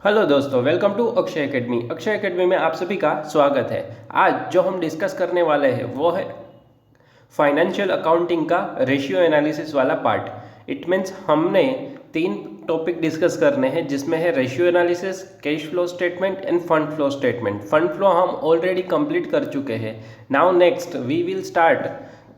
Hello दोस्तों, welcome to Akshay academy. Akshay academy में आप सभी का स्वागत है। आज जो हम डिस्कस करने वाले हैं वो है फाइनेंशियल अकाउंटिंग का रेशियो एनालिसिस वाला पार्ट। इट मीन्स हमने 3 टॉपिक डिस्कस करने हैं, जिसमें है ratio analysis, cash flow statement and fund flow statement. Fund flow हम ऑलरेडी कंप्लीट कर चुके हैं। Now next we will start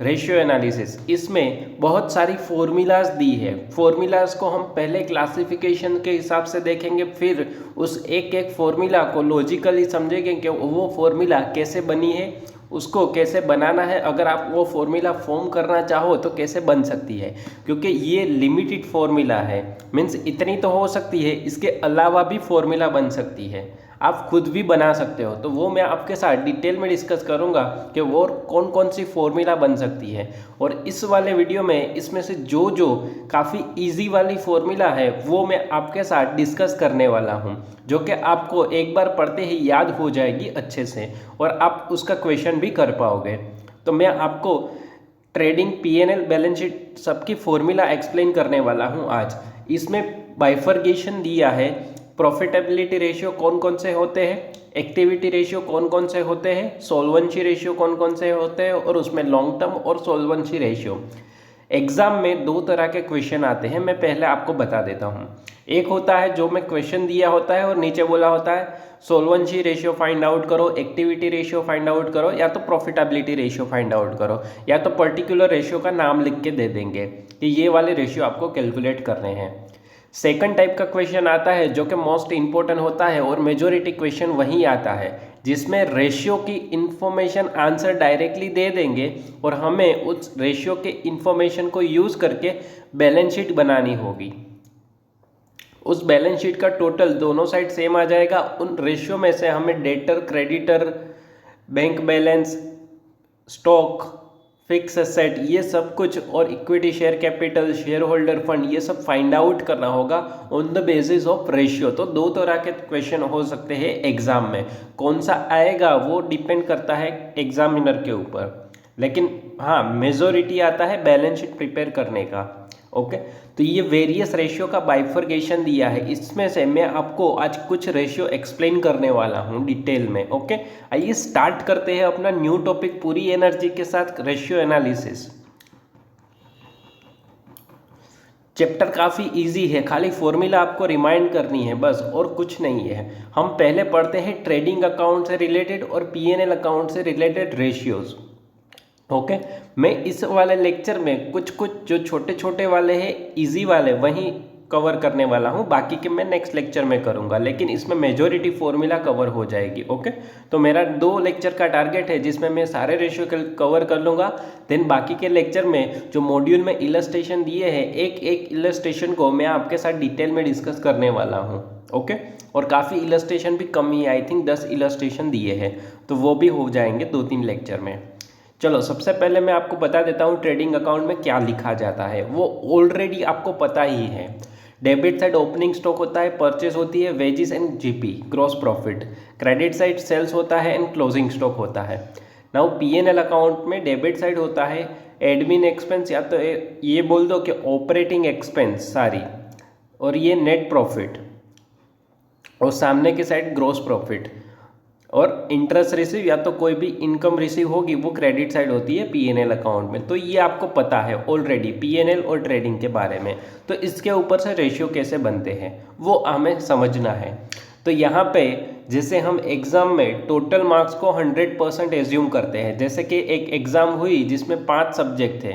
ratio analysis. इसमें बहुत सारी फॉर्मूलाज दी है। फॉर्मूलाज को हम पहले क्लासिफिकेशन के हिसाब से देखेंगे, फिर उस एक एक फॉर्मूला को लॉजिकली समझेंगे कि वो फॉर्मूला कैसे बनी है, उसको कैसे बनाना है। अगर आप वो फॉर्मूला फॉर्म करना चाहो तो कैसे बन सकती है, क्योंकि ये लिमिटेड फॉर्मूला है। मीन्स इतनी तो हो सकती है, इसके अलावा भी फॉर्मूला बन सकती है। आप खुद भी बना सकते हो। तो वो मैं आपके साथ डिटेल में डिस्कस करूंगा कि वो कौन कौन सी फॉर्मूला बन सकती है। और इस वाले वीडियो में इसमें से जो जो काफ़ी इजी वाली फॉर्मूला है वो मैं आपके साथ डिस्कस करने वाला हूँ, जो कि आपको एक बार पढ़ते ही याद हो जाएगी अच्छे से और आप उसका क्वेश्चन भी कर पाओगे। तो मैं आपको ट्रेडिंग, पीएनएल, बैलेंस शीट सबकी फॉर्मूला एक्सप्लेन करने वाला हूँ आज। इसमें बाइफर्गेशन दिया है, प्रॉफिटेबिलिटी रेशियो कौन कौन से होते हैं, एक्टिविटी रेशियो कौन कौन से होते हैं, सोल्वेंसी रेशियो कौन कौन से होते हैं, और उसमें लॉन्ग टर्म और सोल्वेंसी रेशियो। एग्जाम में 2 तरह के क्वेश्चन आते हैं, मैं पहले आपको बता देता हूँ। एक होता है जो मैं क्वेश्चन दिया होता है और नीचे बोला होता है सोल्वेंसी रेशियो फाइंड आउट करो, एक्टिविटी रेशियो फाइंड आउट करो, या तो प्रॉफिटेबिलिटी रेशियो फाइंड आउट करो, या तो पर्टिकुलर रेशियो का नाम लिख के दे देंगे कि ये वाले रेशियो आपको कैलकुलेट करने हैं। सेकंड टाइप का क्वेश्चन आता है जो कि मोस्ट इंपॉर्टेंट होता है और मेजोरिटी क्वेश्चन वही आता है, जिसमें रेशियो की इंफॉर्मेशन आंसर डायरेक्टली दे देंगे और हमें उस रेशियो के इंफॉर्मेशन को यूज़ करके बैलेंस शीट बनानी होगी। उस बैलेंस शीट का टोटल दोनों साइड सेम आ जाएगा। उन रेशियो में से हमें debtor, creditor, bank balance, stock, fix asset, ये सब कुछ, और equity share capital, share holder fund, ये सब फाइंड आउट करना होगा on the basis of ratio. तो 2 तरह के क्वेश्चन हो सकते हैं एग्जाम में। कौन सा आएगा वो डिपेंड करता है एग्जामिनर के ऊपर, लेकिन हाँ मेजोरिटी आता है बैलेंस शीट प्रिपेयर करने का। ओके, तो ये वेरियस रेशियो का बाइफर्गेशन दिया है। इसमें से मैं आपको आज कुछ रेशियो एक्सप्लेन करने वाला हूँ डिटेल में। ओके, आइए स्टार्ट करते हैं अपना न्यू टॉपिक पूरी एनर्जी के साथ, रेशियो एनालिसिस। चैप्टर काफ़ी इजी है, खाली फॉर्मूला आपको रिमाइंड करनी है बस, और कुछ नहीं है। हम पहले पढ़ते हैं ट्रेडिंग अकाउंट से रिलेटेड और पीएनएल अकाउंट से रिलेटेड रेशियोज। ओके, मैं इस वाले लेक्चर में कुछ कुछ जो छोटे छोटे वाले हैं, इजी वाले, वहीं कवर करने वाला हूँ। बाकी के मैं नेक्स्ट लेक्चर में करूँगा, लेकिन इसमें मेजॉरिटी फॉर्मूला कवर हो जाएगी। ओके, तो मेरा 2 लेक्चर का टारगेट है जिसमें मैं सारे रेशियो कवर कर लूँगा। देन बाकी के लेक्चर में जो मॉड्यूल में इलस्ट्रेशन दिए हैं, एक एक इलस्ट्रेशन को मैं आपके साथ डिटेल में डिस्कस करने वाला हूँ। ओके, और काफ़ी इलस्ट्रेशन भी कम ही, आई थिंक 10 इलस्ट्रेशन दिए हैं, तो वो भी हो जाएंगे 2-3 लेक्चर में। चलो, सबसे पहले मैं आपको बता देता हूँ ट्रेडिंग अकाउंट में क्या लिखा जाता है। वो ऑलरेडी आपको पता ही है। डेबिट साइड ओपनिंग स्टॉक होता है, परचेज होती है, wages and GP, gross profit. Credit side sales होता है एंड क्लोजिंग स्टॉक होता है। नाउ पीएनएल अकाउंट में डेबिट साइड होता है एडमिन एक्सपेंस, या तो ये बोल दो कि ऑपरेटिंग एक्सपेंस सारी, और ये नेट प्रॉफिट, और सामने की साइड ग्रॉस प्रॉफिट, और इंटरेस्ट रिसीव या तो कोई भी इनकम रिसीव होगी वो क्रेडिट साइड होती है पीएनएल अकाउंट में। तो ये आपको पता है ऑलरेडी पीएनएल और ट्रेडिंग के बारे में। तो इसके ऊपर से रेशियो कैसे बनते हैं वो हमें समझना है। तो यहाँ पे जैसे हम एग्ज़ाम में टोटल मार्क्स को 100% एज्यूम करते हैं। जैसे कि एक एग्ज़ाम हुई जिसमें 5 सब्जेक्ट थे,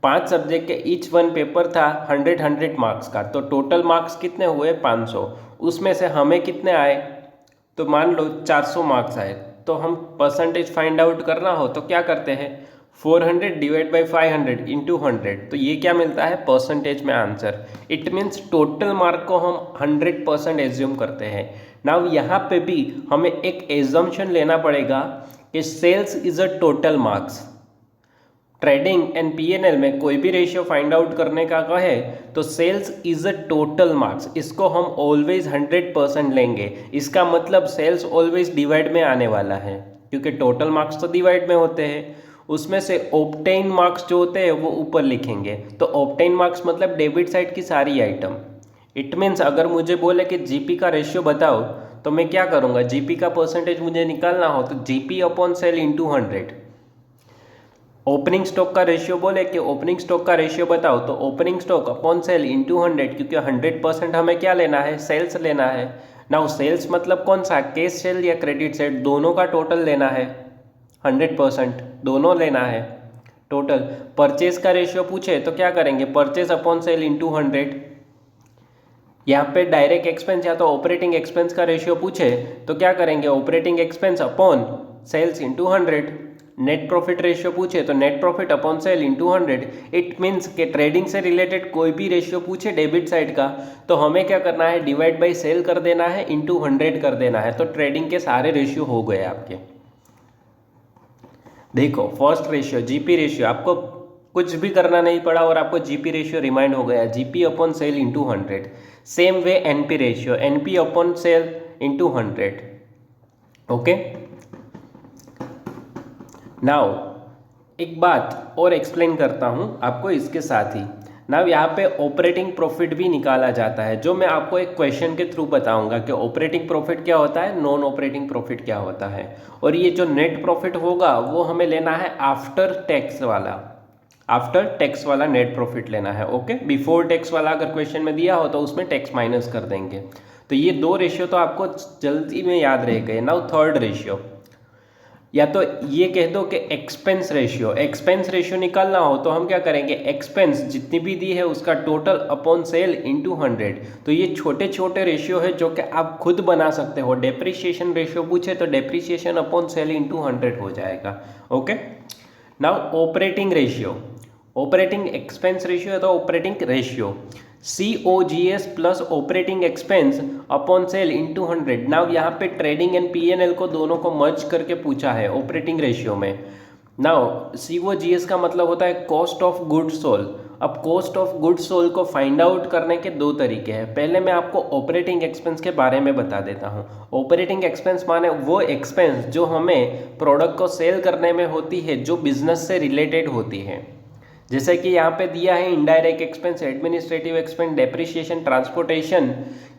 5 सब्जेक्ट के ईच वन पेपर था 100 मार्क्स का, तो टोटल मार्क्स कितने हुए 500। उसमें से हमें कितने आए, तो मान लो 400 मार्क्स आए। तो हम परसेंटेज फाइंड आउट करना हो तो क्या करते हैं, 400 डिवाइड बाई 500 इंटू 100, तो ये क्या मिलता है परसेंटेज में answer. It means total mark को हम 100% एज्यूम करते हैं। नाउ यहाँ पे भी हमें एक एजम्पशन लेना पड़ेगा कि sales is a total marks. Trading and PNL में कोई भी रेशियो फाइंड आउट करने का कहे तो sales is a total marks, इसको हम ऑलवेज 100% लेंगे। इसका मतलब सेल्स ऑलवेज डिवाइड में आने वाला है, क्योंकि टोटल मार्क्स तो डिवाइड में होते हैं। उसमें से ऑब्टेन मार्क्स जो होते हैं वो ऊपर लिखेंगे। तो ऑब्टेन मार्क्स मतलब डेबिट साइड की सारी आइटम, इट मीन्स अगर मुझे बोले कि जीपी का रेशियो बताओ तो मैं क्या करूँगा, जीपी का परसेंटेज मुझे निकालना हो तो GP upon sale into 100। Opening stock का रेशियो बोले कि ओपनिंग स्टॉक का रेशियो बताओ तो opening stock upon sale into 100, क्योंकि 100% हमें क्या लेना है, सेल्स लेना है। नाउ सेल्स मतलब कौन सा, कैश सेल या क्रेडिट सेल, दोनों का टोटल लेना है, 100% दोनों लेना है टोटल। परचेज का रेशियो पूछे तो क्या करेंगे, परचेज अपॉन सेल इंटू 100। यहाँ पे डायरेक्ट एक्सपेंस या तो ऑपरेटिंग एक्सपेंस का रेशियो पूछे तो क्या करेंगे, operating expense upon sales into 100। Net profit ratio पूछे तो net profit upon sale into 100। It means के ट्रेडिंग से रिलेटेड कोई भी रेशियो पूछे डेबिट साइड का तो हमें क्या करना है, डिवाइड बाई सेल कर देना है, इंटू 100 कर देना है। तो ट्रेडिंग के सारे रेशियो हो गए आपके। देखो फर्स्ट रेशियो जीपी रेशियो, आपको कुछ भी करना नहीं पड़ा और आपको जीपी रेशियो रिमाइंड हो गया, GP upon sale into 100। Same way NP ratio, NP upon sale into 100। Okay, now एक बात और एक्सप्लेन करता हूँ आपको इसके साथ ही। नाउ यहाँ पे ऑपरेटिंग प्रॉफिट भी निकाला जाता है, जो मैं आपको एक क्वेश्चन के थ्रू बताऊंगा कि ऑपरेटिंग प्रॉफिट क्या होता है, नॉन ऑपरेटिंग प्रॉफिट क्या होता है। और ये जो नेट प्रॉफिट होगा वो हमें लेना है आफ्टर टैक्स वाला, आफ्टर टैक्स वाला नेट प्रॉफिट लेना है। ओके, बिफोर टैक्स वाला अगर क्वेश्चन में दिया हो तो उसमें टैक्स माइनस कर देंगे। तो ये दो रेशियो तो आपको जल्दी में याद रह गए। नाउ थर्ड रेशियो, या तो ये कह दो कि एक्सपेंस रेशियो, एक्सपेंस रेशियो निकालना हो तो हम क्या करेंगे, एक्सपेंस जितनी भी दी है उसका टोटल अपॉन सेल इंटू 100। तो ये छोटे छोटे रेशियो है जो कि आप खुद बना सकते हो। डेप्रिसिएशन रेशियो पूछे तो डेप्रिसिएशन अपॉन सेल इंटू 100 हो जाएगा। Okay, now operating ratio, operating expense ratio है तो operating ratio, COGS plus operating expense upon sale into 100। Now यहाँ पे ट्रेडिंग एंड PNL को दोनों को मर्ज करके पूछा है ऑपरेटिंग रेशियो में। नाउ COGS का मतलब होता है कॉस्ट ऑफ गुड्स सोल्ड। अब कॉस्ट ऑफ गुड्स सोल्ड को फाइंड आउट करने के दो तरीके हैं। पहले मैं आपको ऑपरेटिंग एक्सपेंस के बारे में बता देता हूँ। ऑपरेटिंग एक्सपेंस माने वो एक्सपेंस जो हमें प्रोडक्ट को सेल करने में होती है, जो बिजनेस से रिलेटेड होती है। जैसे कि यहाँ पे दिया है indirect expense, administrative expense, depreciation, transportation,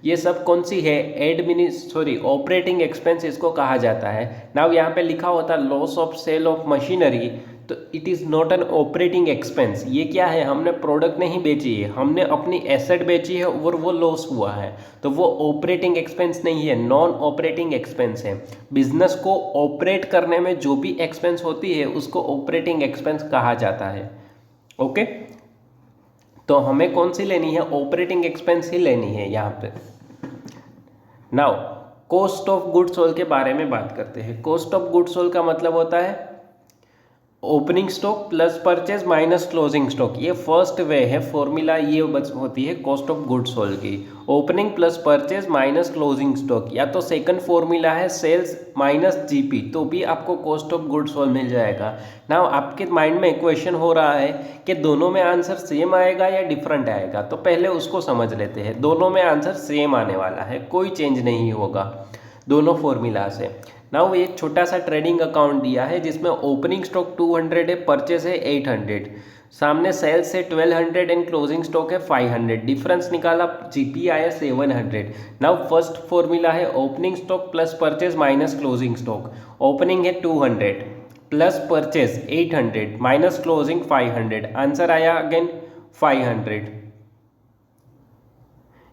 ये सब कौन सी है, ऑपरेटिंग एक्सपेंस इसको कहा जाता है। नाउ यहाँ पे लिखा होता है loss of sale of machinery, तो it is not an operating expense. ये क्या है, हमने प्रोडक्ट नहीं बेची है, हमने अपनी एसेट बेची है और वो लॉस हुआ है, तो वो ऑपरेटिंग एक्सपेंस नहीं है, नॉन ऑपरेटिंग एक्सपेंस है। बिजनेस को ऑपरेट करने में जो भी एक्सपेंस होती है उसको ऑपरेटिंग एक्सपेंस कहा जाता है। ओके, तो हमें कौन सी लेनी है, ऑपरेटिंग एक्सपेंस ही लेनी है यहाँ पे। Now cost of goods sold के बारे में बात करते हैं। कॉस्ट ऑफ गुड्स सोल्ड का मतलब होता है opening stock plus purchase minus closing stock. ये फर्स्ट वे है, फॉर्मूला ये होती है कॉस्ट ऑफ गुड्स सोल्ड की, opening plus purchase minus closing stock. या तो सेकंड फॉर्मूला है सेल्स माइनस जीपी, तो भी आपको कॉस्ट ऑफ गुड्स सोल्ड मिल जाएगा। नाउ आपके माइंड में क्वेश्चन हो रहा है कि दोनों में आंसर सेम आएगा या डिफरेंट आएगा, तो पहले उसको समझ लेते हैं। दोनों में आंसर सेम आने वाला है, कोई चेंज नहीं होगा दोनों फॉर्मूला से। नाउ एक छोटा सा ट्रेडिंग अकाउंट दिया है जिसमें ओपनिंग स्टॉक 200 है, परचेज है 800, सामने सेल्स है 1200 एंड क्लोजिंग स्टॉक है 500। डिफरेंस निकाला, जीपी आया 700। नाउ फर्स्ट फॉर्मूला है opening stock plus purchase minus closing stock. Opening है 200 plus purchase 800 minus closing 500, answer आया अगेन 500।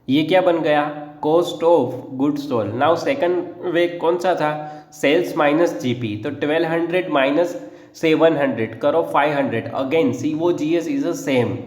ये क्या बन गया, cost of goods sold. Now second वे कौन सा था, सेल्स माइनस जीपी, तो 1200 माइनस 700 करो 500, again COGS is a same.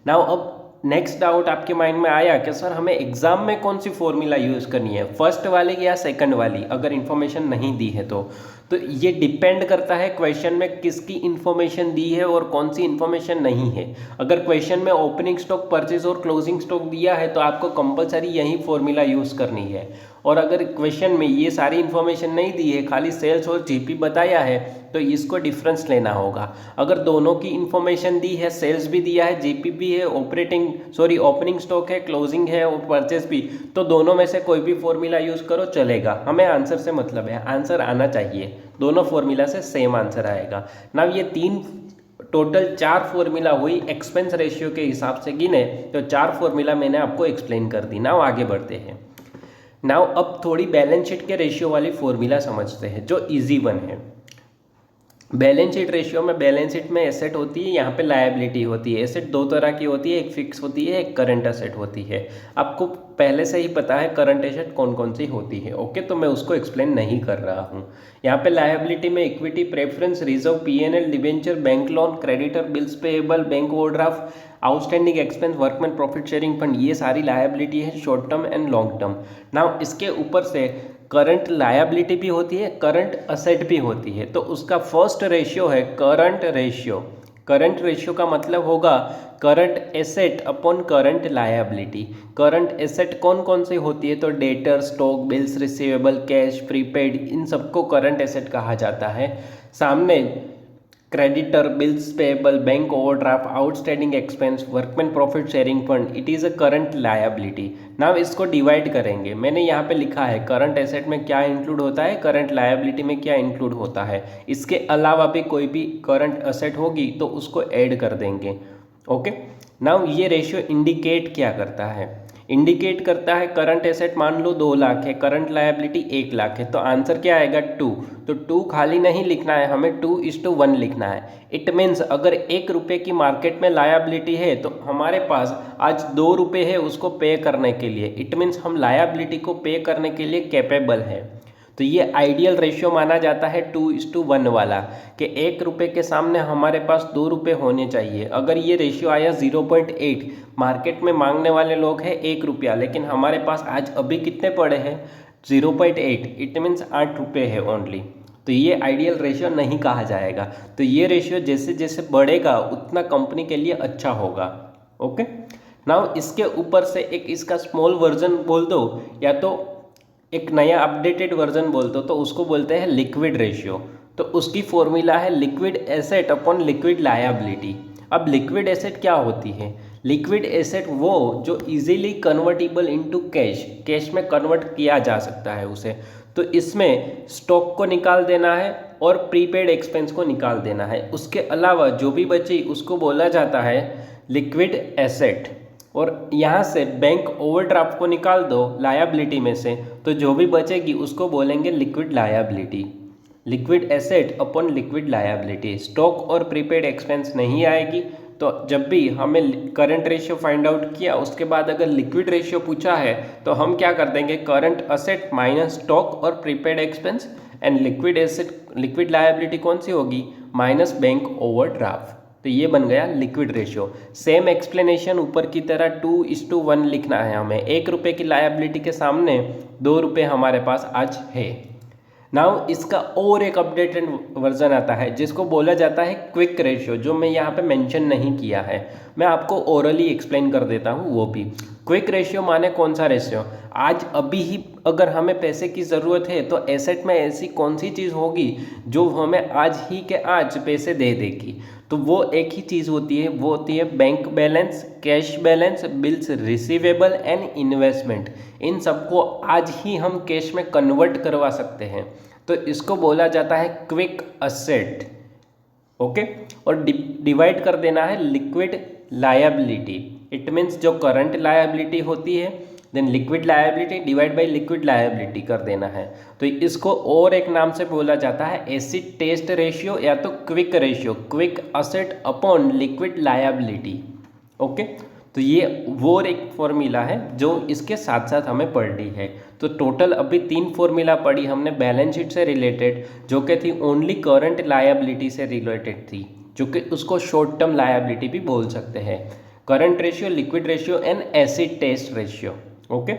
Now अब नेक्स्ट डाउट आपके माइंड में आया कि सर हमें एग्जाम में कौन सी फॉर्मूला यूज़ करनी है, फर्स्ट वाली या सेकंड वाली, अगर इन्फॉर्मेशन नहीं दी है तो ये डिपेंड करता है क्वेश्चन में किसकी इन्फॉर्मेशन दी है और कौन सी इन्फॉर्मेशन नहीं है। अगर क्वेश्चन में ओपनिंग स्टॉक, परचेज और क्लोजिंग स्टॉक दिया है तो आपको कंपलसरी यही फॉर्मूला यूज़ करनी है। और अगर क्वेश्चन में ये सारी इन्फॉर्मेशन नहीं दी है, खाली सेल्स और जीपी बताया है, तो इसको डिफरेंस लेना होगा। अगर दोनों की इन्फॉर्मेशन दी है, सेल्स भी दिया है, जीपी भी है, ओपनिंग स्टॉक है, क्लोजिंग है और परचेज भी, तो दोनों में से कोई भी फॉर्मूला यूज़ करो चलेगा। हमें आंसर से मतलब है, आंसर आना चाहिए, दोनों फॉर्मूला से सेम आंसर आएगा ना। ये तीन टोटल 4 फॉर्मूला हुई एक्सपेंस रेशियो के हिसाब से गिने, तो 4 फॉर्मूला मैंने आपको एक्सप्लेन कर दी। नाउ आगे बढ़ते हैं। नाउ अब थोड़ी बैलेंस शीट के रेशियो वाली फॉर्मूला समझते हैं जो इजी वन है। बैलेंस शीट रेशियो में, बैलेंस शीट में एसेट होती है, यहाँ पे लायबिलिटी होती है। एसेट दो तरह की होती है, एक फिक्स होती है, एक करंट एसेट होती है। आपको पहले से ही पता है करंट एसेट कौन कौन सी होती है, ओके, तो मैं उसको एक्सप्लेन नहीं कर रहा हूँ। यहाँ पे लायबिलिटी में equity, preference, reserve, PNL, debenture, bank loan, creditor, bills payable, bank overdraft, outstanding expense, workman profit sharing fund, ये सारी लायबिलिटी है, short term and long term. Now इसके ऊपर से करंट लायबिलिटी भी होती है, करंट असेट भी होती है। तो उसका फर्स्ट रेशियो है करंट रेशियो। करंट रेशियो का मतलब होगा current asset upon current liability. Current asset कौन कौन सी होती है, तो debtor, stock, bills receivable, cash, prepaid, इन सबको करंट एसेट कहा जाता है। सामने creditor, bills payable, bank overdraft, outstanding expense, workman profit sharing fund, it is a current liability. Now इसको डिवाइड करेंगे। मैंने यहाँ पे लिखा है करंट एसेट में क्या इंक्लूड होता है, करंट लायबिलिटी में क्या इंक्लूड होता है। इसके अलावा भी कोई भी करंट एसेट होगी तो उसको ऐड कर देंगे, ओके। नाउ ये रेशियो इंडिकेट क्या करता है, इंडिकेट करता है करंट एसेट मान लो 2 लाख है, करंट लायबिलिटी 1 लाख है, तो आंसर क्या आएगा 2। तो 2 खाली नहीं लिखना है हमें, 2:1 लिखना है। इट मीन्स अगर 1 रुपये की मार्केट में लायबिलिटी है तो हमारे पास आज 2 रुपये है उसको पे करने के लिए। इट मीन्स हम लायबिलिटी को पे करने के लिए कैपेबल है। तो ये आइडियल रेशियो माना जाता है 2:1 वाला, कि 1 रुपये के सामने हमारे पास 2 रुपये होने चाहिए। अगर ये रेशियो आया 0.8, मार्केट में मांगने वाले लोग हैं 1 रुपया, लेकिन हमारे पास आज अभी कितने पड़े हैं 0.8, इट मीन्स 8 रुपये है ओनली। तो ये आइडियल रेशियो नहीं कहा जाएगा। तो ये रेशियो जैसे जैसे बढ़ेगा उतना कंपनी के लिए अच्छा होगा, ओके। नाउ इसके ऊपर से एक इसका स्मॉल वर्जन बोल दो या तो एक नया अपडेटेड वर्जन बोल दो, तो उसको बोलते हैं लिक्विड रेशियो। तो उसकी फॉर्मूला है liquid asset upon liquid liability. अब लिक्विड एसेट क्या होती है, लिक्विड एसेट वो जो easily convertible into cash, cash में कन्वर्ट किया जा सकता है उसे। तो इसमें स्टॉक को निकाल देना है और प्रीपेड एक्सपेंस को निकाल देना है। उसके अलावा जो भी बची उसको बोला जाता है लिक्विड एसेट। और यहाँ से बैंक ओवरड्राफ्ट को निकाल दो लायबिलिटी में से, तो जो भी बचेगी उसको बोलेंगे liquid liability. Liquid asset upon liquid liability. Stock और प्रीपेड एक्सपेंस नहीं आएगी। तो जब भी हमें करंट रेशियो फाइंड आउट किया उसके बाद अगर लिक्विड रेशियो पूछा है तो हम क्या कर देंगे, करंट असेट माइनस स्टॉक और prepaid expense, and liquid asset, liquid liability कौन सी होगी, माइनस बैंक ओवरड्राफ्ट। तो ये बन गया लिक्विड रेशियो। सेम एक्सप्लेनेशन ऊपर की तरह 2:1 लिखना है हमें। 1 रुपये की लायबिलिटी के सामने 2 रुपये हमारे पास आज है। नाउ इसका और एक अपडेटेड वर्जन आता है जिसको बोला जाता है क्विक रेशियो, जो मैं यहाँ पे मेंशन नहीं किया है। मैं आपको ओरली एक्सप्लेन कर देता हूँ वो भी। क्विक रेशियो माने कौन सा रेशियो, आज अभी ही अगर हमें पैसे की ज़रूरत है तो एसेट में ऐसी कौन सी चीज़ होगी जो हमें आज ही के आज पैसे दे देगी। तो वो एक ही चीज़ होती है, वो होती है bank balance, cash balance, bills receivable and investment. इन सबको आज ही हम कैश में कन्वर्ट करवा सकते हैं। तो इसको बोला जाता है क्विक असेट, ओके। और डिवाइड कर देना है लिक्विड लायबिलिटी। इट मीन्स जो करंट लायबिलिटी होती है then liquid liability divide by liquid liability कर देना है। तो इसको और एक नाम से बोला जाता है एसिड टेस्ट रेशियो या तो quick ratio, quick asset upon liquid liability, okay. तो ये वो एक फॉर्मूला है जो इसके साथ साथ हमें पढ़नी है। तो टोटल अभी 3 फॉर्मूला पढ़ी हमने बैलेंस शीट से रिलेटेड, जो कि थी ओनली करंट लायबिलिटी से रिलेटेड थी, जो कि उसको शॉर्ट टर्म लायबिलिटी भी बोल सकते हैं। Current ratio, liquid ratio and acid test ratio, okay.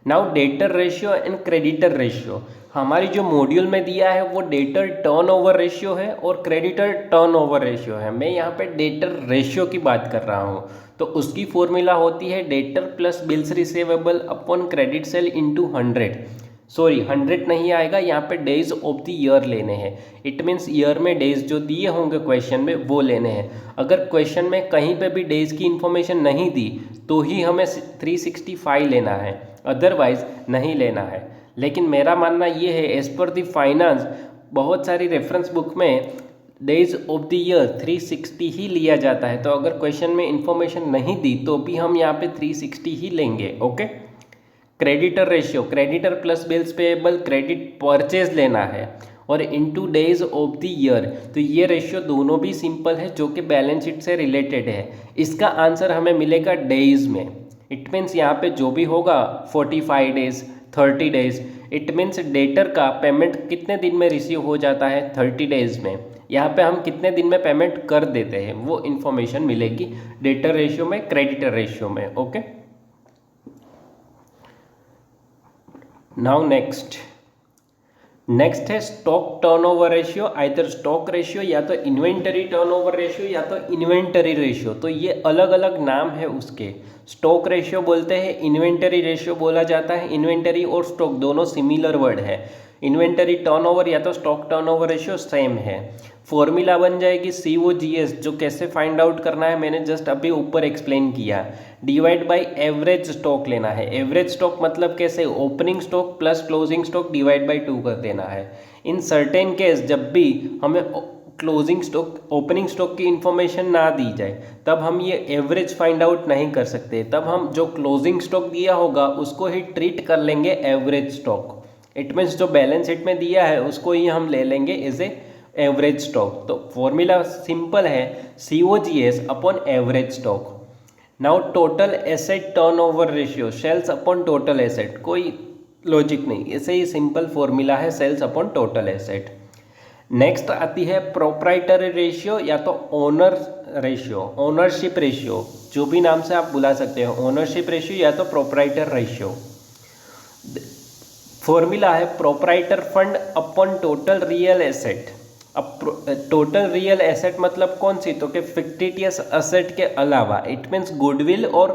Now debtor ratio and creditor ratio. हमारी जो मॉड्यूल में दिया है वो डेटर टर्नओवर रेशियो है और क्रेडिटर टर्नओवर रेशियो है। मैं यहाँ पे डेटर रेशियो की बात कर रहा हूँ। तो उसकी फॉर्मूला होती है debtor plus bills receivable upon credit sale into 100। Sorry 100 नहीं आएगा, यहाँ पे डेज ऑफ द ईयर लेने हैं। इट मीन्स ईयर में डेज जो दिए होंगे क्वेश्चन में वो लेने हैं। अगर क्वेश्चन में कहीं पे भी डेज की इन्फॉर्मेशन नहीं दी तो ही हमें 365 लेना है, अदरवाइज नहीं लेना है। लेकिन मेरा मानना ये है एज पर द फाइनेंस बहुत सारी रेफरेंस बुक में डेज ऑफ द ईयर 360 ही लिया जाता है। तो अगर क्वेश्चन में इंफॉर्मेशन नहीं दी तो भी हम यहाँ पे 360 ही लेंगे। Okay. Creditor ratio, creditor plus bills payable, credit purchase लेना है और into days of the year. तो ये रेशियो दोनों भी सिंपल है जो कि बैलेंस शीट से रिलेटेड है। इसका आंसर हमें मिलेगा डेज में। इट मीन्स यहाँ पे जो भी होगा 45 days, 30 days, it means debtor का पेमेंट कितने दिन में रिसीव हो जाता है, 30 डेज में। यहाँ पे हम कितने दिन में पेमेंट कर देते हैं वो इन्फॉर्मेशन मिलेगी डेटर रेशियो में, क्रेडिटर रेशियो में। ओके। नाउ नेक्स्ट है stock turnover ratio, either stock ratio या तो इन्वेंटरी टर्नओवर रेशियो या तो इन्वेंटरी रेशियो। तो ये अलग अलग नाम है उसके। स्टॉक रेशियो बोलते हैं, इन्वेंटरी रेशियो बोला जाता है। इन्वेंटरी और स्टॉक दोनों सिमिलर वर्ड है। इन्वेंटरी टर्नओवर या तो स्टॉक टर्नओवर रेशियो सेम है। फॉर्मूला बन जाएगी COGS, जो कैसे फाइंड आउट करना है मैंने जस्ट अभी ऊपर एक्सप्लेन किया। डिवाइड बाय एवरेज स्टॉक लेना है। एवरेज स्टॉक मतलब कैसे, opening stock plus closing stock divide by 2 कर देना है। इन सर्टेन केस जब भी हमें क्लोजिंग स्टॉक, ओपनिंग स्टॉक की इंफॉर्मेशन ना दी जाए तब हम ये एवरेज फाइंड आउट नहीं कर सकते। तब हम जो क्लोजिंग स्टॉक दिया होगा उसको ही ट्रीट कर लेंगे एवरेज स्टॉक। इट मीन्स जो बैलेंस शीट में दिया है उसको ही हम ले लेंगे एज ए एवरेज स्टॉक। तो फॉर्मूला सिंपल है, COGS upon average stock. Now total asset turnover ratio, sales upon total asset. कोई लॉजिक नहीं, ऐसे ही सिंपल फॉर्मूला है, sales upon total asset. Next आती है प्रोप्राइटरी रेशियो या तो ओनर रेशियो, ओनरशिप रेशियो, जो भी नाम से आप बुला सकते हो, ओनरशिप रेशियो या तो प्रोप्राइटर रेशियो। फॉर्मूला है proprietor fund upon total real asset. अब टोटल रियल एसेट मतलब कौन सी, तो कि फिक्टिटियस एसेट के अलावा। इट मीन्स गुडविल और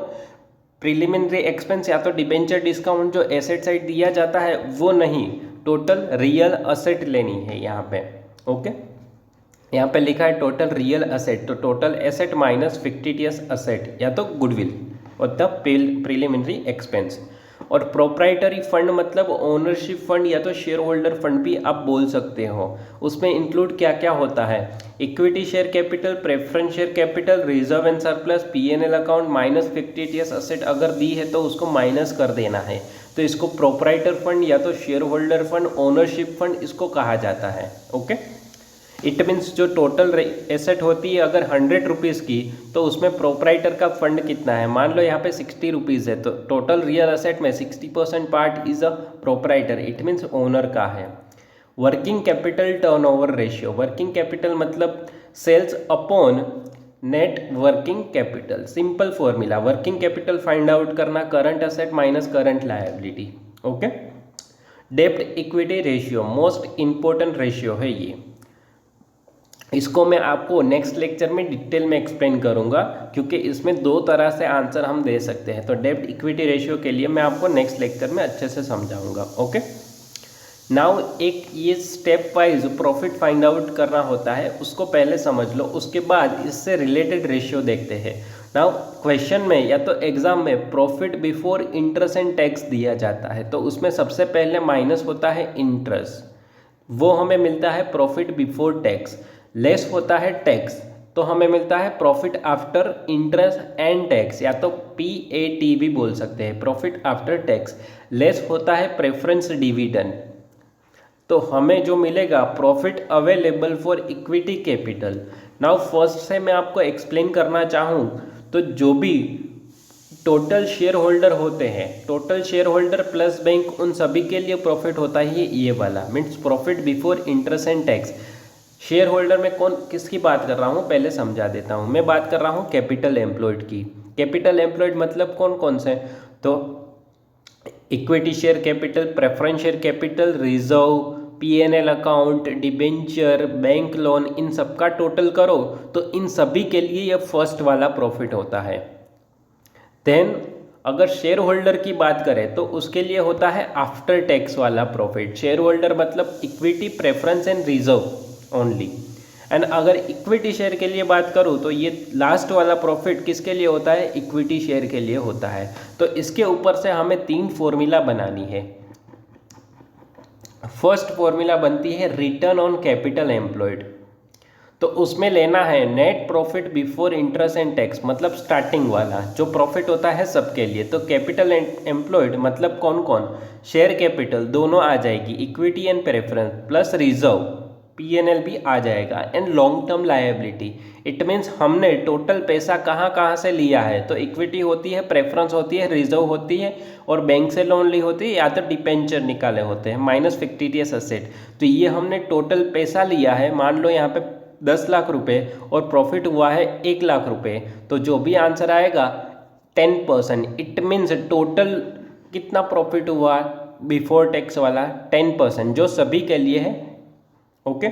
प्रिलिमिनरी एक्सपेंस या तो डिबेंचर डिस्काउंट जो एसेट साइड दिया जाता है वो नहीं, टोटल रियल एसेट लेनी है यहाँ पे। ओके। यहाँ पे लिखा है टोटल रियल एसेट, तो total asset minus fictitious asset या तो गुडविल और तब प्रिलिमिनरी एक्सपेंस। और प्रोप्राइटरी फंड मतलब ओनरशिप फंड या तो शेयर होल्डर फंड भी आप बोल सकते हो। उसमें इंक्लूड क्या क्या होता है, equity share capital, preference share capital, reserve and surplus, PNL account minus fictitious asset अगर दी है तो उसको माइनस कर देना है। तो इसको प्रोप्राइटर फंड या तो share holder fund, ownership fund इसको कहा जाता है। ओके। इट मीन्स जो टोटल एसेट होती है अगर 100 रुपीज़ की तो उसमें प्रोप्राइटर का फंड कितना है, मान लो यहाँ पे 60 रुपीज़ है, तो टोटल रियल एसेट में 60% part is a proprietor, it means owner का है। Working capital turnover ratio, working capital मतलब sales upon net working capital. Simple formula, working capital find out करना, current asset minus current liability. Okay. डेब्ट equity ratio most important ratio है ये। इसको मैं आपको नेक्स्ट लेक्चर में डिटेल में एक्सप्लेन करूंगा क्योंकि इसमें 2 तरह से आंसर हम दे सकते हैं। तो डेब्ट इक्विटी रेशियो के लिए मैं आपको नेक्स्ट लेक्चर में अच्छे से समझाऊंगा। ओके। नाउ एक ये step wise profit find out करना होता है, उसको पहले समझ लो, उसके बाद इससे रिलेटेड रेशियो देखते हैं। नाउ क्वेश्चन में या तो एग्जाम में profit before interest and tax दिया जाता है, तो उसमें सबसे पहले माइनस होता है इंटरेस्ट, वो हमें मिलता है प्रॉफिट बिफोर टैक्स। लेस होता है टैक्स, तो हमें मिलता है profit after interest and tax या तो PAT भी बोल सकते हैं, प्रॉफिट आफ्टर टैक्स। लेस होता है प्रेफरेंस डिविडेंड, तो हमें जो मिलेगा profit available for equity capital. Now first से मैं आपको एक्सप्लेन करना चाहूँ तो जो भी टोटल शेयर होल्डर होते हैं, total share holder plus bank, उन सभी के लिए प्रॉफिट होता है ये वाला, means profit before interest and tax. Share holder में कौन किसकी बात कर रहा हूँ पहले समझा देता हूँ। मैं बात कर रहा हूँ कैपिटल एम्प्लॉयड की। कैपिटल एम्प्लॉयड मतलब कौन कौन से, तो equity share capital, preference share capital, reserve, PNL account, debenture, bank loan, इन सब का टोटल करो तो इन सभी के लिए यह फर्स्ट वाला प्रॉफिट होता है। देन अगर शेयर होल्डर की बात करें तो उसके लिए होता है आफ्टर टैक्स वाला प्रॉफिट। शेयर होल्डर मतलब equity, preference and reserve only. And अगर इक्विटी शेयर के लिए बात करूं तो ये लास्ट वाला प्रॉफिट किसके लिए होता है, इक्विटी शेयर के लिए होता है। तो इसके ऊपर से हमें 3 फॉर्मूला बनानी है। फर्स्ट फॉर्मूला बनती है रिटर्न ऑन कैपिटल एम्प्लॉयड। तो उसमें लेना है net profit before interest and tax, मतलब स्टार्टिंग वाला जो प्रॉफिट होता है सबके लिए। तो कैपिटल एम्प्लॉयड मतलब कौन कौन, शेयर कैपिटल दोनों आ जाएगी, equity and preference plus reserve PNL भी आ जाएगा, and long term liability. It means हमने टोटल पैसा कहाँ कहाँ से लिया है, तो इक्विटी होती है, प्रेफरेंस होती है, रिजर्व होती है, और बैंक से लोन ली होती है, या तो डिपेंचर निकाले होते हैं, माइनस फिक्टिटियस एसेट। तो ये हमने टोटल पैसा लिया है, मान लो यहाँ पे 10 लाख रुपए और प्रॉफिट हुआ है 1 लाख रुपए, तो जो भी आंसर आएगा 10%। इट मीन्स टोटल कितना प्रॉफिट हुआ बिफोर टैक्स वाला 10%, जो सभी के लिए है। Okay,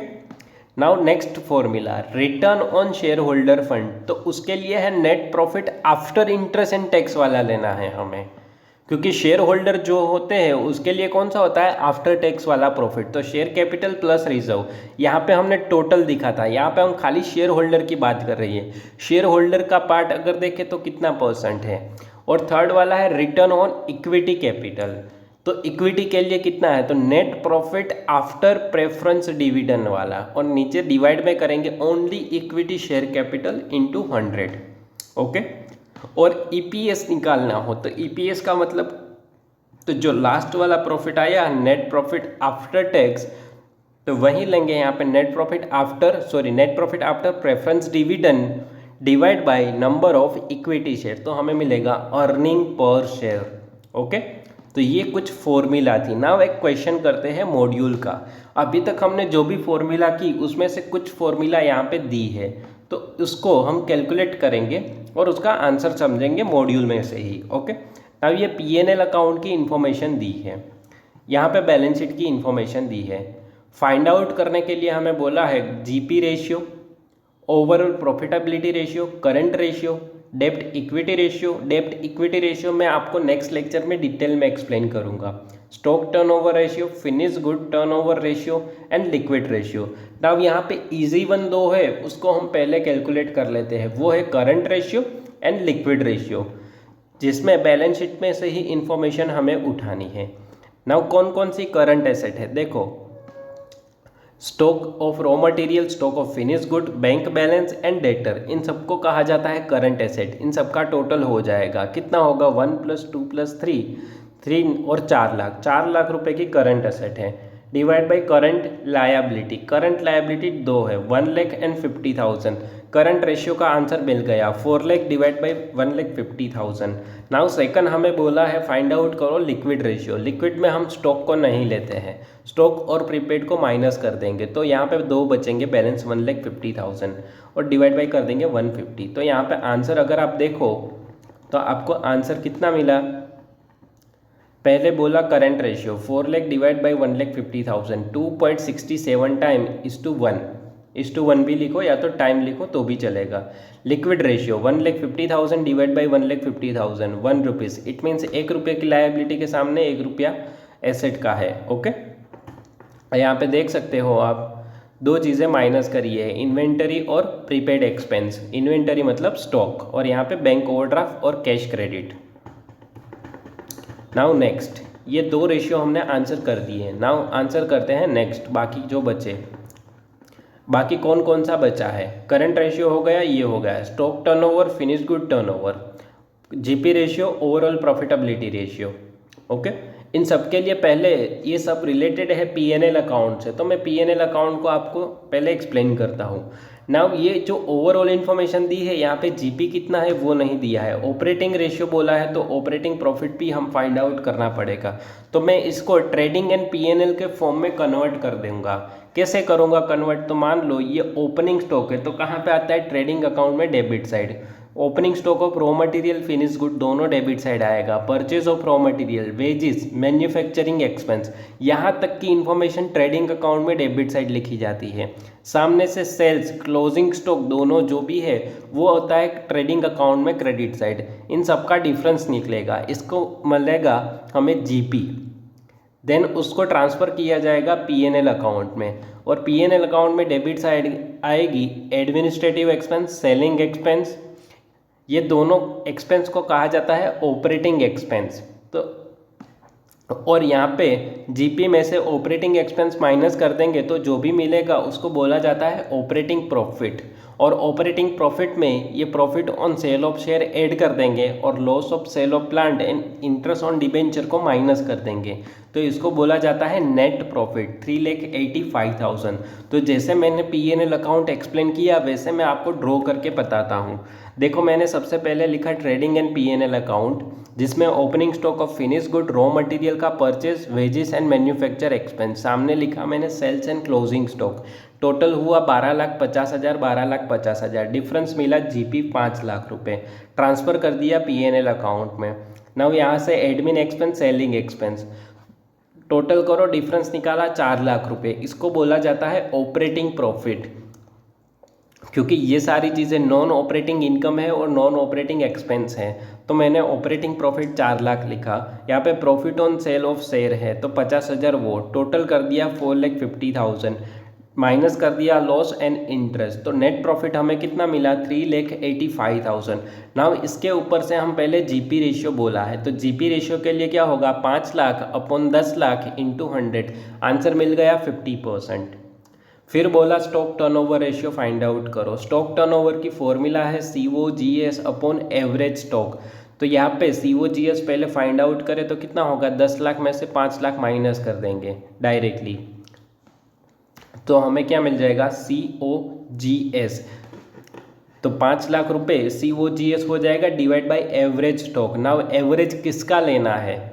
now next formula return on share holder fund, तो उसके लिए है net profit after interest and tax वाला लेना है हमें, क्योंकि शेयर होल्डर जो होते हैं उसके लिए कौन सा होता है, आफ्टर टैक्स वाला प्रॉफिट। तो शेयर कैपिटल प्लस रिजर्व, यहाँ पे हमने टोटल दिखा था, यहाँ पे हम खाली शेयर होल्डर की बात कर रही है। शेयर होल्डर का पार्ट अगर देखें तो कितना % है। और थर्ड वाला है रिटर्न ऑन इक्विटी कैपिटल, तो इक्विटी के लिए कितना है, तो net profit after preference dividend वाला, और नीचे डिवाइड में करेंगे only equity share capital into 100। Okay, और ईपीएस निकालना हो तो ईपीएस का मतलब, तो जो लास्ट वाला प्रॉफिट आया नेट प्रॉफिट आफ्टर टैक्स, तो वही लेंगे यहाँ पे net profit after preference dividend divide by number of equity share, तो हमें मिलेगा अर्निंग पर शेयर। ओके, तो ये कुछ फॉर्मूला थी। नाउ एक क्वेश्चन करते हैं मॉड्यूल का। अभी तक हमने जो भी फॉर्मूला की उसमें से कुछ फॉर्मूला यहाँ पे दी है, तो उसको हम कैलकुलेट करेंगे और उसका आंसर समझेंगे मॉड्यूल में से ही। ओके, नाउ ये पीएनएल अकाउंट की इन्फॉर्मेशन दी है, यहाँ पे बैलेंस शीट की इन्फॉर्मेशन दी है। फाइंड आउट करने के लिए हमें बोला है GP ratio, overall profitability ratio, current ratio, डेब्ट इक्विटी रेशियो। डेब्ट इक्विटी रेशियो मैं आपको नेक्स्ट लेक्चर में डिटेल में एक्सप्लेन करूंगा। Stock turnover ratio, finish good turnover ratio and liquid ratio. Now यहाँ पे इजी वन दो है, उसको हम पहले कैलकुलेट कर लेते हैं, वो है current ratio and liquid ratio, जिसमें बैलेंस शीट में से ही इंफॉर्मेशन हमें उठानी है। नाउ कौन कौन सी करंट एसेट है, देखो stock of raw material, stock of finish good, bank balance and debtor, इन सबको कहा जाता है करंट एसेट। इन सबका टोटल हो जाएगा कितना होगा, 1 + 2 + 3 और 4 लाख, 4 लाख रुपए की करंट एसेट है, divide by current liability. Current liability 2 है, 1,50,000। करंट रेशियो का आंसर मिल गया, 4 lakh divide by 1,50,000। Now second हमें बोला है फाइंड आउट करो लिक्विड रेशियो। लिक्विड में हम स्टॉक को नहीं लेते हैं, स्टॉक और प्रीपेड को माइनस कर देंगे, तो यहाँ पे 2 बचेंगे, बैलेंस 1,50,000 और डिवाइड बाई कर देंगे 150। तो यहाँ पे आंसर अगर आप देखो तो आपको आंसर कितना मिला, पहले बोला current ratio 4 lakh divide by 1,50,000, 2.67 time /1 भी लिखो या तो टाइम लिखो तो भी चलेगा। Liquid ratio 1,50,000 divide by 1,50,000, 1 rupees. It means 1 रुपये की लायबिलिटी के सामने 1 रुपया एसेट का है। ओके, यहाँ पे देख सकते हो आप, 2 चीज़ें माइनस करी है, इन्वेंटरी और प्रीपेड एक्सपेंस। इन्वेंटरी मतलब स्टॉक, और यहाँ पे बैंक ओवरड्राफ्ट और कैश क्रेडिट। नाउ नेक्स्ट, ये 2 रेशियो हमने आंसर कर दिए। नाउ आंसर करते हैं नेक्स्ट, बाकी जो बचे, बाकी कौन कौन सा बचा है। करंट रेशियो हो गया, ये हो गया, stock turnover, finish good turnover, GP ratio, overall profitability ratio. Okay, इन सब के लिए पहले ये सब रिलेटेड है पीएनएल अकाउंट से, तो मैं पीएनएल अकाउंट को आपको पहले एक्सप्लेन करता हूँ। नाउ ये जो ओवरऑल इन्फॉर्मेशन दी है, यहाँ पे जीपी कितना है वो नहीं दिया है, ऑपरेटिंग रेशियो बोला है, तो ऑपरेटिंग प्रॉफिट भी हम फाइंड आउट करना पड़ेगा। तो मैं इसको ट्रेडिंग एंड पीएनएल के फॉर्म में कन्वर्ट कर दूंगा। कैसे करूँगा कन्वर्ट, तो मान लो ये ओपनिंग स्टॉक है, तो कहाँ पे आता है, ट्रेडिंग अकाउंट में debit side. Opening stock of raw material, finish good दोनों डेबिट साइड आएगा। Purchase of raw material, wages, manufacturing expense, यहाँ तक की इन्फॉर्मेशन ट्रेडिंग अकाउंट में डेबिट साइड लिखी जाती है। सामने से सेल्स, क्लोजिंग स्टॉक दोनों जो भी है वो होता है ट्रेडिंग अकाउंट में क्रेडिट साइड। इन सब का डिफरेंस निकलेगा, इसको मिलेगा हमें जीपी, देन उसको ट्रांसफ़र किया जाएगा पीएनएल अकाउंट में, और पीएनएल अकाउंट में डेबिट साइड आएगी एडमिनिस्ट्रेटिव एक्सपेंस, सेलिंग एक्सपेंस। ये दोनों एक्सपेंस को कहा जाता है ऑपरेटिंग एक्सपेंस। तो और यहाँ पे जीपी में से ऑपरेटिंग एक्सपेंस माइनस कर देंगे तो जो भी मिलेगा उसको बोला जाता है ऑपरेटिंग प्रॉफिट। और ऑपरेटिंग प्रॉफिट में ये profit on sale of share add कर देंगे और loss of sale of plant and interest on debenture को माइनस कर देंगे, तो इसको बोला जाता है नेट प्रॉफिट 3,85,000। तो जैसे मैंने पीएनएल अकाउंट एक्सप्लेन किया वैसे मैं आपको ड्रॉ करके बताता हूँ। देखो मैंने सबसे पहले लिखा ट्रेडिंग एंड पीएनएल अकाउंट, जिसमें opening stock of finish good, raw material का purchase, wages and manufacture expense. सामने लिखा मैंने sales and closing stock. Total हुआ 12,50,000, 12,50,000। डिफरेंस मिला जीपी 5 लाख रुपए। ट्रांसफ़र कर दिया पीएनएल अकाउंट में। नाउ यहाँ से admin expense, selling expense, total करो, डिफरेंस निकाला 4 लाख रुपए। इसको बोला जाता है ऑपरेटिंग प्रॉफिट, क्योंकि ये सारी चीज़ें नॉन ऑपरेटिंग इनकम है और नॉन ऑपरेटिंग एक्सपेंस है, तो मैंने ऑपरेटिंग प्रॉफिट 4 लाख लिखा। यहाँ पे profit on sale of share है तो 50,000, वो टोटल कर दिया 4,50,000, माइनस कर दिया लॉस एंड इंटरेस्ट, तो नेट प्रॉफिट हमें कितना मिला 3,85,000। नाउ इसके ऊपर से हम पहले जीपी रेशियो बोला है, तो जीपी रेशियो के लिए क्या होगा 5 lakh upon 10 lakh into 100, answer मिल गया 50%। फिर बोला stock turnover ratio find out करो। स्टॉक टर्नओवर की फॉर्मूला है COGS अपॉन एवरेज स्टॉक। तो यहाँ पे COGS पहले फाइंड आउट करें तो कितना होगा, 10 लाख में से 5 लाख माइनस कर देंगे डायरेक्टली, तो हमें क्या मिल जाएगा COGS। तो 5 लाख रुपए COGS हो जाएगा divide by average stock. Now average किसका लेना है,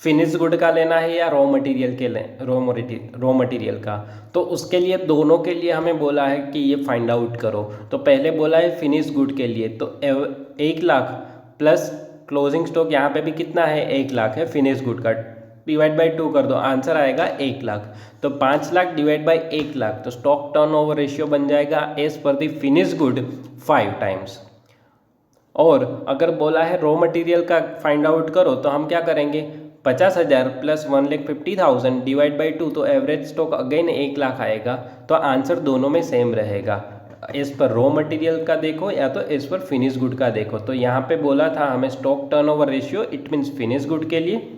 फिनिश गुड का लेना है या रॉ मटेरियल के रॉ मटेरियल का, तो उसके लिए दोनों के लिए हमें बोला है कि ये फाइंड आउट करो। तो पहले बोला है फिनिश गुड के लिए, तो 1 लाख प्लस क्लोजिंग स्टॉक यहाँ पे भी कितना है 1 लाख है फिनिश गुड का, डिवाइड बाई 2 कर दो, आंसर आएगा 1 लाख। तो 5 लाख डिवाइड बाई 1 लाख, तो स्टॉक टर्नओवर रेशियो बन जाएगा as per the finish good 5 times. और अगर बोला है रॉ मटेरियल का फाइंड आउट करो तो हम क्या करेंगे, 50,000 प्लस 1,50,000 डिवाइड बाई 2, तो एवरेज स्टॉक अगेन 1 लाख आएगा। तो आंसर दोनों में सेम रहेगा, इस पर रॉ मटेरियल का देखो या तो इस पर फिनिश गुड का देखो। तो यहाँ पे बोला था हमें stock turnover ratio, it means finish good के लिए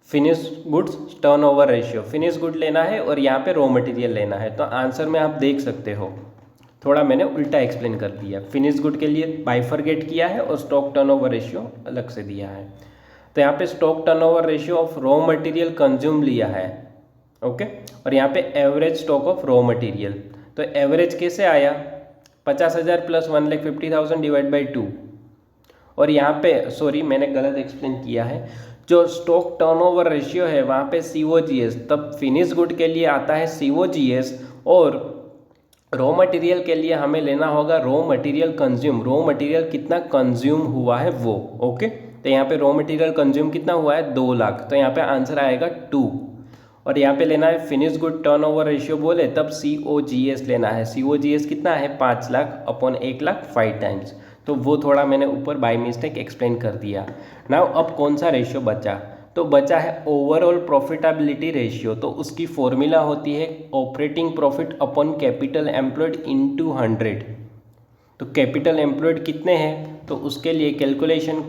finish goods turnover ratio, finish good लेना है और यहाँ पे रॉ मटेरियल लेना है। तो आंसर में आप देख सकते हो थोड़ा मैंने उल्टा एक्सप्लेन कर दिया, फिनिश गुड के लिए बाइफरगेट किया है और स्टॉक टर्नओवर रेशियो अलग से दिया है। तो यहाँ पे stock turnover ratio of raw material consume लिया है, ओके, और यहाँ पे average stock of raw material. तो एवरेज कैसे आया, 50,000 प्लस 1,50,000 डिवाइड बाई 2, और यहाँ पे सॉरी मैंने गलत एक्सप्लेन किया है, जो स्टॉक टर्नओवर रेशियो है वहाँ पे COGS, तब फिनिश गुड के लिए आता है COGS, और रॉ मटेरियल के लिए हमें लेना होगा raw material consume, raw material कितना कंज्यूम हुआ है वो, ओके। तो यहाँ पे रॉ मटेरियल कंज्यूम कितना हुआ है 2 लाख, तो यहाँ पे आंसर आएगा 2। और यहाँ पे लेना है फिनिश गुड टर्नओवर रेशियो बोले तब COGS लेना है, COGS कितना है 5 लाख अपॉन 1 लाख 5 टाइम्स, तो वो थोड़ा मैंने ऊपर बाय मिस्टेक एक्सप्लेन कर दिया। नाउ अब कौन सा रेशियो बचा, तो बचा है ओवरऑल प्रॉफिटेबिलिटी रेशियो। तो उसकी फॉर्मूला होती है operating profit upon capital employed into 100। तो कैपिटल एम्प्लॉयड कितने हैं, तो उसके लिए कैलकुलेशन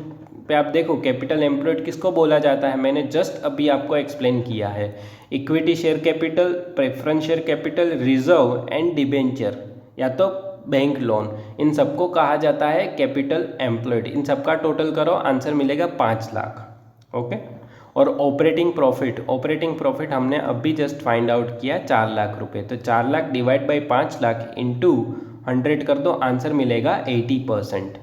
पे आप देखो कैपिटल एम्प्लॉयड किसको बोला जाता है, मैंने जस्ट अभी आपको एक्सप्लेन किया है, equity share capital, preference share capital, reserve and debenture या तो बैंक लोन, इन सबको कहा जाता है कैपिटल एम्प्लॉयड। इन सबका टोटल करो, आंसर मिलेगा 5 लाख, ओके। और ऑपरेटिंग प्रॉफिट हमने अभी जस्ट फाइंड आउट किया 4 लाख रुपए, तो 4 lakh divide by 5 lakh into 100 कर दो, आंसर मिलेगा 80%।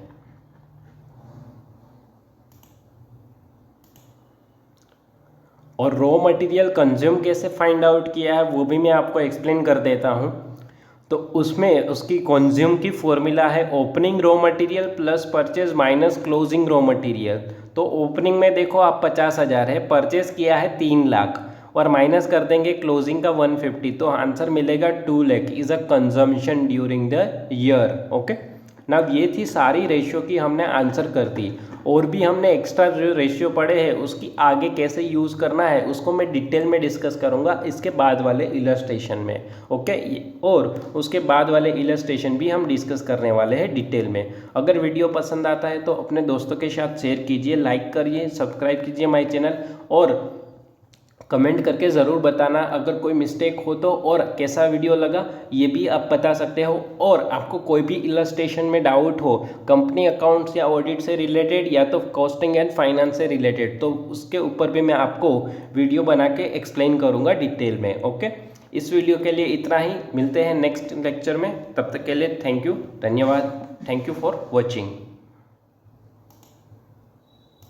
और रॉ मटेरियल कंज्यूम कैसे फाइंड आउट किया है वो भी मैं आपको एक्सप्लेन कर देता हूँ। तो उसमें उसकी कंज्यूम की फॉर्मूला है opening raw material plus purchase minus closing raw material. तो ओपनिंग में देखो आप 50,000 है, परचेज किया है 3 लाख और माइनस कर देंगे क्लोजिंग का 150, तो आंसर मिलेगा 2 lakh is a consumption during the year, okay ना। ये थी सारी रेशियो की हमने आंसर कर दी, और भी हमने एक्स्ट्रा जो रेशियो पढ़े हैं उसकी आगे कैसे यूज़ करना है उसको मैं डिटेल में डिस्कस करूँगा इसके बाद वाले इलस्ट्रेशन में, ओके। और उसके बाद वाले इलस्ट्रेशन भी हम डिस्कस करने वाले हैं डिटेल में। अगर वीडियो पसंद आता है तो अपने दोस्तों के साथ शेयर कीजिए, लाइक करिए, सब्सक्राइब कीजिए माय चैनल, और कमेंट करके ज़रूर बताना अगर कोई मिस्टेक हो तो, और कैसा वीडियो लगा ये भी आप बता सकते हो। और आपको कोई भी इलस्ट्रेशन में डाउट हो कंपनी अकाउंट्स या ऑडिट से रिलेटेड या तो कॉस्टिंग एंड फाइनेंस से रिलेटेड, तो उसके ऊपर भी मैं आपको वीडियो बना के एक्सप्लेन करूँगा डिटेल में। ओके, इस वीडियो के लिए इतना ही, मिलते हैं नेक्स्ट लेक्चर में, तब तक के लिए थैंक यू, धन्यवाद, थैंक यू फॉर वॉचिंग।